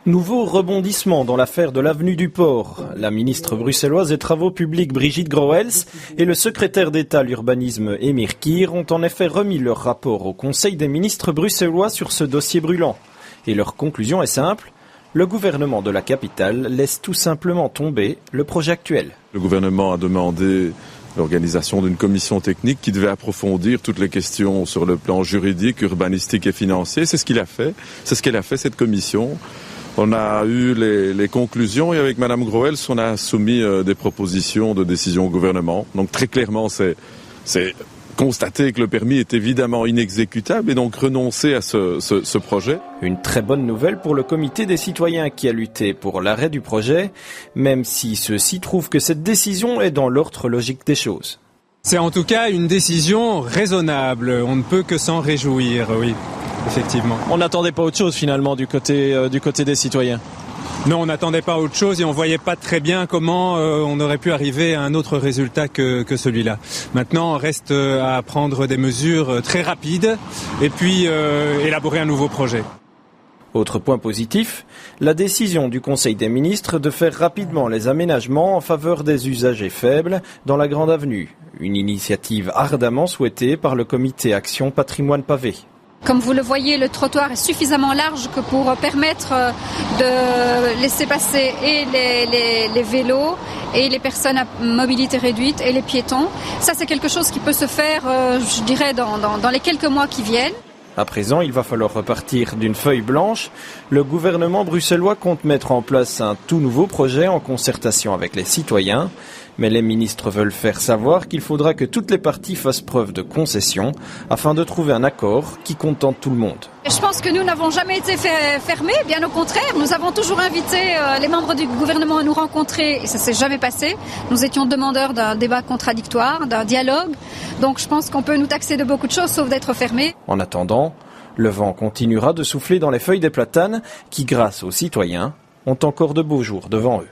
Nouveau rebondissement dans l'affaire de l'avenue du Port. La ministre bruxelloise des Travaux publics Brigitte Groels et le secrétaire d'État à l'urbanisme Emir Kir ont en effet remis leur rapport au Conseil des ministres bruxellois sur ce dossier brûlant. Et leur conclusion est simple, le gouvernement de la capitale laisse tout simplement tomber le projet actuel. Le gouvernement a demandé l'organisation d'une commission technique qui devait approfondir toutes les questions sur le plan juridique, urbanistique et financier. C'est ce qu'il a fait. C'est ce qu'elle a fait, cette commission. On a eu les conclusions et avec Mme Groels, on a soumis des propositions de décision au gouvernement. Donc très clairement, c'est constater que le permis est évidemment inexécutable et donc renoncer à ce projet. Une très bonne nouvelle pour le comité des citoyens qui a lutté pour l'arrêt du projet, même si ceux-ci trouvent que cette décision est dans l'ordre logique des choses. C'est en tout cas une décision raisonnable, on ne peut que s'en réjouir, oui, effectivement. On n'attendait pas autre chose finalement du côté des citoyens. Non, on n'attendait pas autre chose et on voyait pas très bien comment on aurait pu arriver à un autre résultat que celui-là. Maintenant, on reste à prendre des mesures très rapides et puis élaborer un nouveau projet. Autre point positif, la décision du Conseil des ministres de faire rapidement les aménagements en faveur des usagers faibles dans la Grande Avenue. Une initiative ardemment souhaitée par le comité Action Patrimoine Pavé. Comme vous le voyez, le trottoir est suffisamment large que pour permettre de laisser passer et les vélos et les personnes à mobilité réduite et les piétons. Ça, c'est quelque chose qui peut se faire, je dirais, dans les quelques mois qui viennent. À présent, il va falloir repartir d'une feuille blanche. Le gouvernement bruxellois compte mettre en place un tout nouveau projet en concertation avec les citoyens. Mais les ministres veulent faire savoir qu'il faudra que toutes les parties fassent preuve de concession afin de trouver un accord qui contente tout le monde. Je pense que nous n'avons jamais été fermés, bien au contraire. Nous avons toujours invité les membres du gouvernement à nous rencontrer et ça ne s'est jamais passé. Nous étions demandeurs d'un débat contradictoire, d'un dialogue. Donc je pense qu'on peut nous taxer de beaucoup de choses sauf d'être fermés. En attendant, le vent continuera de souffler dans les feuilles des platanes qui, grâce aux citoyens, ont encore de beaux jours devant eux.